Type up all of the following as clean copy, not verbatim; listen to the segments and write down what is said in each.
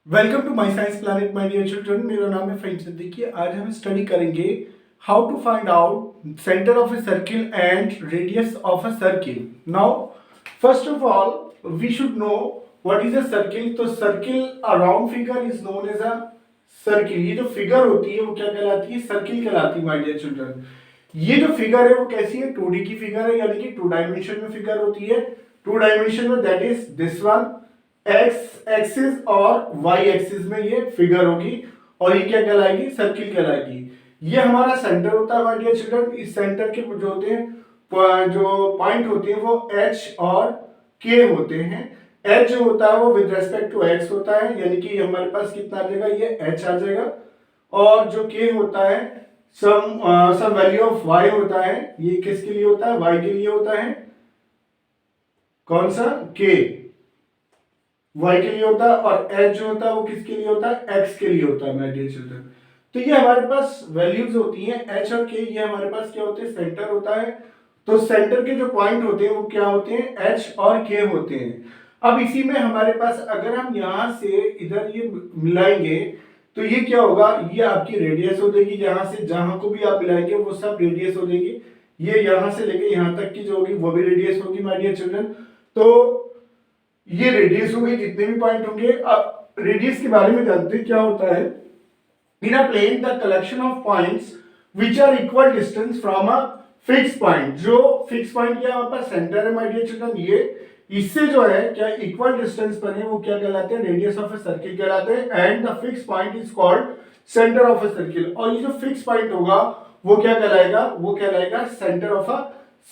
Welcome to my science planet my dear children. मेरा नाम है फहीम सिद्दीकी। आज हम स्टडी करेंगे how to find out centre of a circle and radius of a circle. Now first of all we should know what is a circle. तो circle a round figure is known as a circle. ये जो figure होती है वो क्या कहलाती है? Circle कहलाती है माय डियर चिल्ड्रन। ये जो फिगर है वो कैसी है? 2D की फिगर है, यानी कि 2 डायमेंशन में फिगर होती है। 2 डायमेंशन में that is this one, x axis और वाई एक्सिस में ये फिगर होगी और ये क्या कहलाएगी? सर्किल कहलाएगी। ये हमारा सेंटर होता है माय डियर चिल्ड्रन। इस सेंटर के जो होते हैं जो पॉइंट होते हैं वो एच और के होते हैं। एच जो होता है वो विद रेस्पेक्ट टू एक्स होता है, यानी कि हमारे पास कितना आ जाएगा? ये एच आ जाएगा। और जो के होता है सम वैल्यू ऑफ वाई होता है। ये किसके लिए होता है? वाई के लिए होता है। कौन सा? के वाई के लिए होता है। और एच जो होता है वो किसके लिए होता है? एक्स के लिए होता है माय डियर चिल्ड्रन। तो ये हमारे पास वैल्यूज होती हैं एच और के। ये हमारे पास क्या होते हैं? सेंटर होता है। तो सेंटर के जो पॉइंट होते हैं वो क्या होते हैं? एच और के होते हैं। अब इसी में हमारे पास अगर हम यहां से इधर ये मिलाएंगे तो ये क्या होगा? ये आपकी रेडियस हो जाएगी। यहां से जहां को भी आप मिलाएंगे वो सब रेडियस हो जाएगी। ये यहां से लेके यहां तक की जो होगी वो भी रेडियस होगी माय डियर चिल्ड्रन। तो ये रेडियस हो गई, जितने भी पॉइंट होंगे। अब रेडियस के बारे में जानते हैं क्या होता है। In a plane the collection of points which are equal distance from a fix point. जो फिक्स पॉइंट क्या हमारे पास सेंटर है माय डियर चिल्ड्रन, ये इससे जो है क्या इक्वल डिस्टेंस पर है वो क्या कहलाते हैं? रेडियस ऑफ ए सर्किल कहलाते हैं। And the fix point is called centre of a circle. और ये जो फिक्स पॉइंट होगा वो क्या कहलाएगा? वो कहलाएगा सेंटर ऑफ अ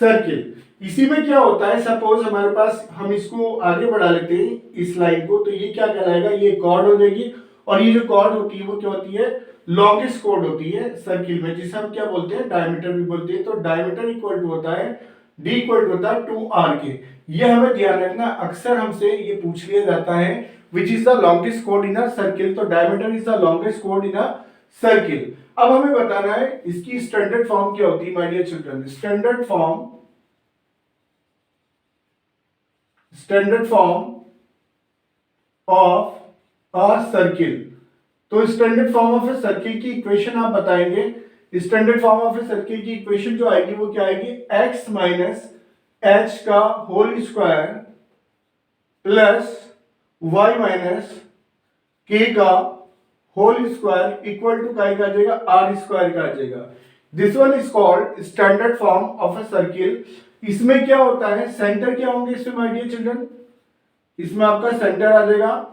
सर्किल। इसी में क्या होता है, सपोज हमारे पास, हम इसको आगे बढ़ा लेते हैं इस लाइन को, तो ये क्या कहलाएगा? ये कॉर्ड हो जाएगी। और ये जो कॉर्ड होती है वो क्या होती है? लॉन्गेस्ट कॉर्ड होती है सर्किल में, जिसे हम क्या बोलते हैं? डायमीटर भी बोलते हैं। तो डायमीटर इक्वल टू होता है डी इक्वल टू होता है 2r के। ये हमें ध्यान रखना, अक्सर हमसे ये पूछ लिया जाता है which is the longest chord in a circle. तो diameter is the longest chord in a circle. अब हमें बताना है इसकी स्टैंडर्ड फॉर्म क्या होती है my dear children. Standard form of a circle. तो standard form of a circle की इक्वेशन आप बताएंगे। Standard form of a circle की इक्वेशन जो आएगी वो क्या आएगी? x माइनस एच का whole square plus y minus K का होल स्क्वायर इक्वल टू का जाएगा आर स्क्वायर का आ जाएगा। This one is called standard form of a circle. इसमें क्या होता है? सेंटर क्या होंगे इसमें माय डियर चिल्ड्रन? इसमें आपका सेंटर आ जाएगा,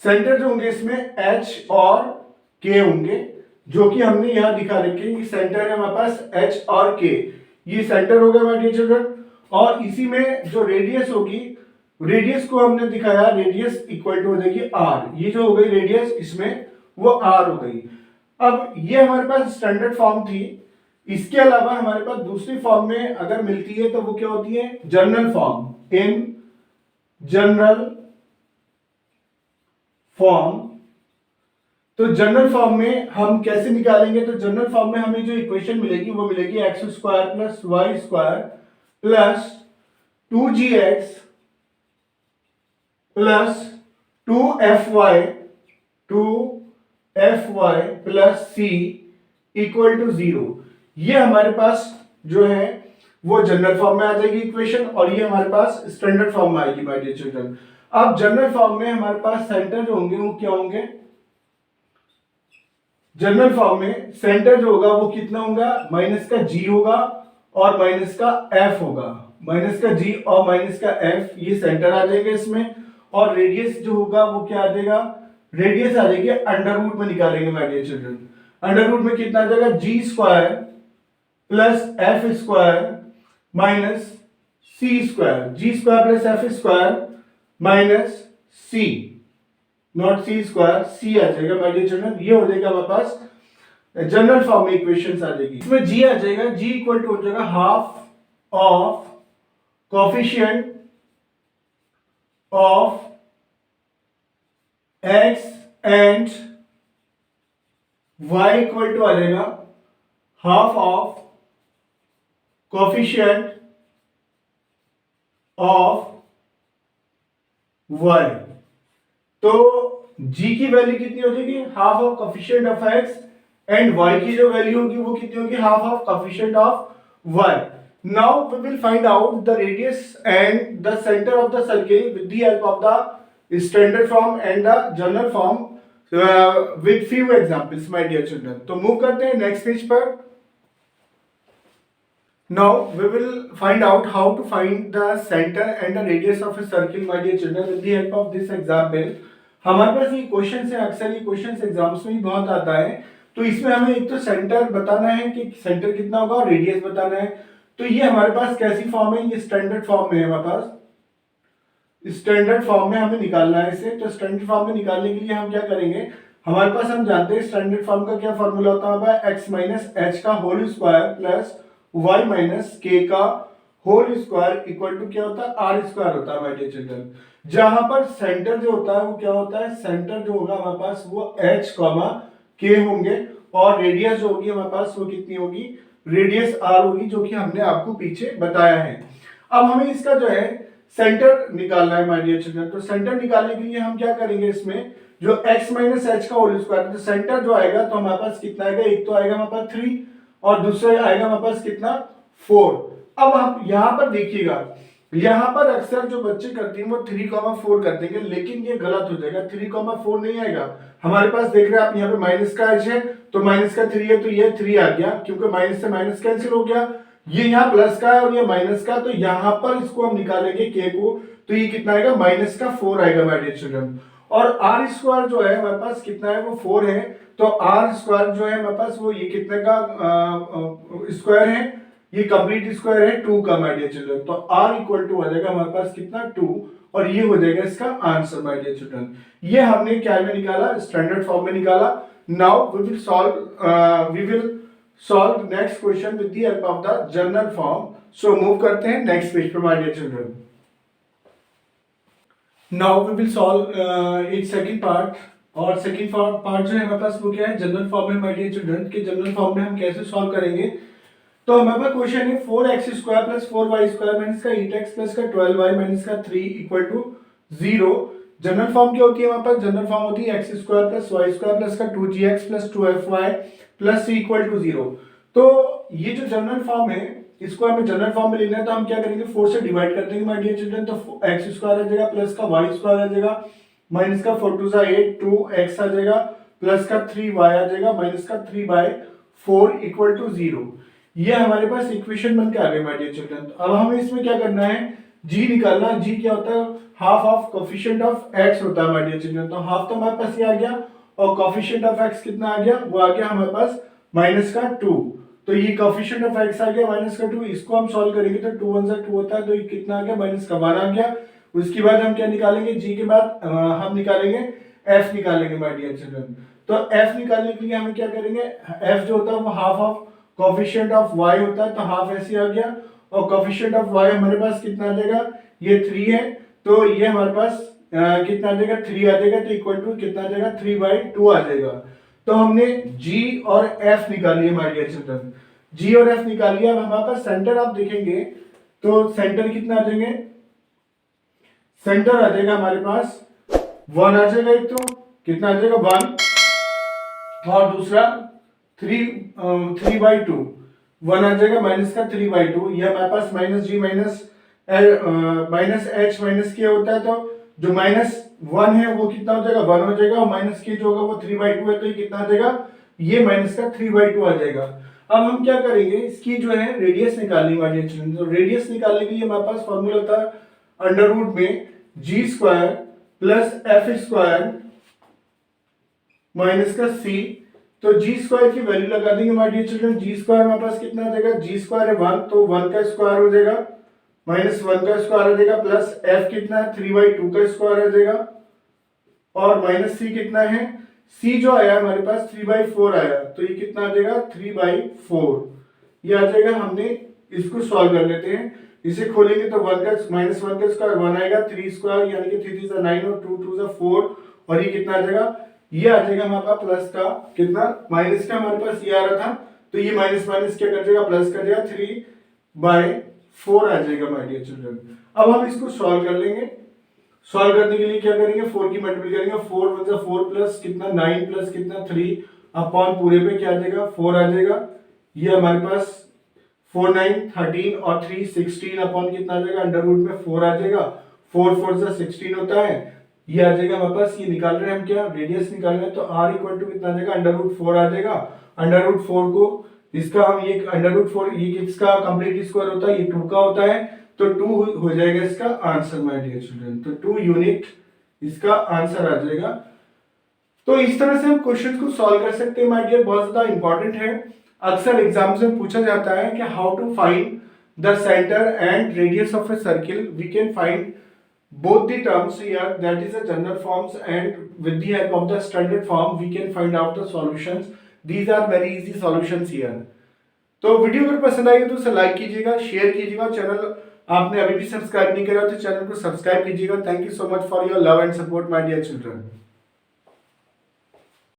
सेंटर जो होंगे इसमें एच और के होंगे, जो कि हमने यहां दिखा रखे हैं। ये सेंटर है हमारे पास एच और के, ये सेंटर होगा माय डियर चिल्ड्रन। और इसी में जो रेडियस होगी, रेडियस को हमने दिखाया, रेडियस इक्वल टू हो जाएगी आर। ये जो हो गई रेडियस, इसमें वो आर हो गई। अब ये हमारे पास स्टैंडर्ड फॉर्म थी। इसके अलावा हमारे पास दूसरी फॉर्म में अगर मिलती है तो वो क्या होती है? General form. In general form, तो जनरल फॉर्म में हम कैसे निकालेंगे? तो जनरल फॉर्म में हमें जो इक्वेशन मिलेगी वो मिलेगी X square plus Y square plus 2gx plus 2fy 2fy plus c equal to 0। ये हमारे पास जो है वो जनरल फॉर्म में आ जाएगी इक्वेशन, और ये हमारे पास स्टैंडर्ड फॉर्म में आएगी माय डियर चिल्ड्रन। अब जनरल फॉर्म में हमारे पास सेंटर जो होंगे वो क्या होंगे? जनरल फॉर्म में सेंटर जो होगा वो कितना होगा? माइनस का जी होगा और माइनस का एफ होगा। माइनस का जी और माइनस का एफ, ये सेंटर आ जाएगा इसमें। और रेडियस जो होगा वो क्या आ जाएगा? रेडियस आ जाएगी अंडर रूट में निकालेंगे my dear children. Under root में कितना आ जाएगा? G square plus F square minus C square. G square plus F square minus C, not C square, C आ जाएगा माय डियर चिल्ड्रन। ये हो जाएगा हमारे पास जनरल फॉर्म में इक्वेशंस आ जाएगी। इसमें जी आ जाएगा, जी इक्वल टू हो जाएगा half of coefficient of x and y equal to आ जाएगा half of coefficient of y। तो g की वैल्यू कितनी हो जाएगी, half of coefficient of x, and y की जो वैल्यू होगी वो कितनी होगी, half of coefficient of y। Now we will find out the radius and the centre of the circle with the help of the standard form and the general form with few examples my dear children. तो move करते हैं next page पर। Now we will find out how to find the center and the radius of a circle, my dear children, with the help of this example। हमारे पास ये question है, अक्सर ये question exams में ही बहुत आता है। तो इसमें हमें एक तो सेंटर बताना है कि सेंटर कितना होगा और रेडियस बताना है। तो ये हमारे पास कैसी फॉर्म है, ये स्टैंडर्ड फॉर्म में है हमारे पास। स्टैंडर्ड फॉर्म में हमें निकालना है इसे। तो स्टैंडर्ड फॉर्म में निकालने के लिए हम क्या करेंगे, हमारे पास हम जानते हैं स्टैंडर्ड फॉर्म का क्या फॉर्मूला होता है हमारा, x माइनस एच का whole square plus y minus K का होल स्क्वायर इक्वल टू क्या होता है, आर स्क्वायर होता है माय डियर चिल्ड्रन। जहां पर सेंटर जो होता है वो क्या होता है, सेंटर जो होगा हमारे पास वो h के होंगे, और रेडियस जो होगी हमारे पास वो कितनी होगी, रेडियस r होगी, जो कि हमने आपको पीछे बताया है। अब हमें इसका जो है सेंटर निकालना है माय डियर चिल्ड्रन। तो सेंटर निकालने के लिए हम क्या करेंगे, इसमें जो x माइनस एच का होल स्क्वायर, तो सेंटर जो आएगा तो हमारे पास कितना आएगा, एक तो आएगा हमारे पास 3 और दूसरा आएगा हमारे पास कितना, 4। अब हम यहाँ पर देखिएगा, यहाँ पर अक्सर जो बच्चे करते हैं वो 3,4 कर देंगे, लेकिन ये गलत हो जाएगा। 3,4 नहीं आएगा हमारे पास, देख रहे हैं आप यहाँ पे माइनस का एच है तो माइनस का 3 है, तो ये 3 आ गया, क्योंकि माइनस से माइनस कैंसिल हो गया। ये यहाँ प्लस का है और ये माइनस का, तो यहाँ पर इसको हम निकालेंगे के को, तो ये कितना आएगा, माइनस का 4 आएगा माय डियर चिल्ड्रन। और आर स्क्वायर जो है हमारे पास कितना है, वो 4 है। तो आर स्क्वायर जो है हमारे पास वो ये कितने का स्क्वायर है, ये कंप्लीट स्क्वायर है 2 का माय डियर चिल्ड्रन। तो आर इक्वल टू आ जाएगा हमारे पास कितना, 2, और ये हो जाएगा इसका आंसर माय डियर चिल्ड्रन। ये हमने क्या में निकाला, स्टैंडर्ड फॉर्म में निकाला। Now we will solve next question with the help of the general form. So move करते हैं नेक्स्ट पेज पर my dear children. Now we will solve it second part, और सेकंड पार्ट जो है हमारे पास वो क्या है, जनरल फॉर्म में माय डियर चिल्ड्रन। के जनरल फॉर्म में हम कैसे सॉल्व करेंगे, तो हमारे पास क्वेश्चन है 4x square plus 4y square minus का 8x प्लस का 12y माइनस का 3 इक्वल टू 0। जनरल फॉर्म क्या होती है हमारे पास, जनरल फॉर्म होती है x square plus y square plus का 2gx plus 2fy plus c equal to 0। तो ये जो जनरल फॉर्म है इसको हमें जनरल फॉर्म में लेना है, तो हम क्या करेंगे, 4 से डिवाइड कर देंगे माय डियर चिल्ड्रन। तो x स्क्वायर आ जाएगा प्लस का y स्क्वायर आ जाएगा माइनस का 4 2 8 2x आ जाएगा प्लस का 3y आ जाएगा माइनस का 3/4 इक्वल टू 0। ये हमारे पास इक्वेशन बन के आ गए माय डियर चिल्ड्रन। अब हमें इसमें क्या करना है, g निकालना। g क्या होता है, half of coefficient of x होता है माय डियर चिल्ड्रन। तो हाफ तो हमारे पास ये आ गया, और कोफिशिएंट ऑफ x कितना आ गया, वो आ गया हमारे पास माइनस का 2। तो ये कोफिशिएंट ऑफ x आ गया माइनस का 2। इसको हम सॉल्व करेंगे तो 2 1 2 होता है, तो ये कितना आ गया, माइनस का 1 आ गया। उसके बाद हम क्या निकालेंगे, g के बाद हम निकालेंगे f निकालेंगे माय डियर चिल्ड्रन। तो f निकालने के लिए हमें क्या करेंगे, f जो होता है वो half of coefficient of y होता है, तो हाफ ऐसे आ गया, और कोफिशिएंट ऑफ y हमारे पास कितना आ जाएगा, ये 3 है, तो ये हमारे पास कितना आ जाएगा, 3 आ जाएगा, तो इक्वल टू कितना आ जाएगा, 3/2 आ जाएगा। तो हमने g और f निकाली है माय डियर चिल्ड्रन, g और f निकाल लिया। अब हमारे पास सेंटर आप देखेंगे तो सेंटर कितना आ जाएंगे, सेंटर आ जाएगा हमारे पास 1 आ जाएगा, एक तो कितना आ जाएगा 1, और दूसरा 3/2 1 आ जाएगा माइनस का 3/2। ये हमारे पास minus g minus h minus k होता है, तो जो -1 है वो कितना हो जाएगा, 1 हो जाएगा, और माइनस k जो होगा वो 3/2 है, तो ये कितना आ जाएगा, ये माइनस का 3/2 आ जाएगा। अब हम क्या करेंगे, इसकी जो है रेडियस निकालनी वाली है। तो रेडियस निकालने के लिए हमारे पास फॉर्मूला होता है अंडर रूट में g square plus f square minus का c। तो g स्क्वायर की वैल्यू लगा देंगे my dear children. g square हमारे पास कितना आ जाएगा, g स्क्वायर है 1, तो 1 का स्क्वायर हो जाएगा माइनस 1 का स्क्वायर आ जाएगा, प्लस f कितना है 3/2 का स्क्वायर आ जाएगा, और माइनस c कितना है, c जो आया हमारे पास 3/4 आया, तो ये कितना आ जाएगा 3/4 ये आ जाएगा। हमने इसको सॉल्व कर लेते हैं, इसे खोलेंगे तो 1 का माइनस 1 का स्क्वायर 1 आएगा, 3 स्क्वायर यानी कि 3 3 9 और 2 2 4, और ये कितना आ जाएगा, ये आ जाएगा हमारे पास प्लस का कितना, माइनस का हमारे पास ये आ रहा था, तो ये माइनस माइनस क्या कर जाएगा, प्लस कर जाएगा, 3/4 आ जाएगा माय डियर चिल्ड्रन। अब हम इसको सॉल्व कर लेंगे। सॉल्व करने के लिए क्या करेंगे, 4 की मल्टीप्लाई करेंगे, 4 वन 4 प्लस कितना 9 प्लस कितना 3 अपॉन पूरे पे क्या आ जाएगा 4 आ जाएगा। ये हमारे पास 4 9 13 और 3 16 अपॉन कितना आ जाएगा अंडर रूट में 4 आ जाएगा। 4 4 से 16 होता है, ये आ जाएगा हमारे पास। ये निकाल रहे हैं हम क्या, रेडियस निकाल रहे हैं, तो r इक्वल टू कितना आ जाएगा अंडर रूट 4 आ जाएगा। अंडर रूट 4 को इसका हम ये अंडर रूट 4 ये किसका कंप्लीट स्क्वायर होता है, ये 2 का होता है, तो 2 हो जाएगा इसका आंसर माय डियर चिल्ड्रन। तो 2 यूनिट इसका आंसर आ जाएगा। तो इस तरह से हम क्वेश्चन को सॉल्व कर सकते हैं माय डियर, बहुत ज्यादा इंपॉर्टेंट है। अक्सर एग्जाम्स में पूछा जाता है कि how to find the centre and radius of a circle. We can find both the terms here, that is the general forms, and with the help of the standard form we can find out the solutions. These are very easy solutions here. तो video अगर पसंद आएगी तो उसे like कीजिएगा, share कीजिएगा। Channel आपने अभी भी सब्सक्राइब नहीं करा तो चैनल को सब्सक्राइब कीजिएगा। Thank you so much for your love and support my dear children.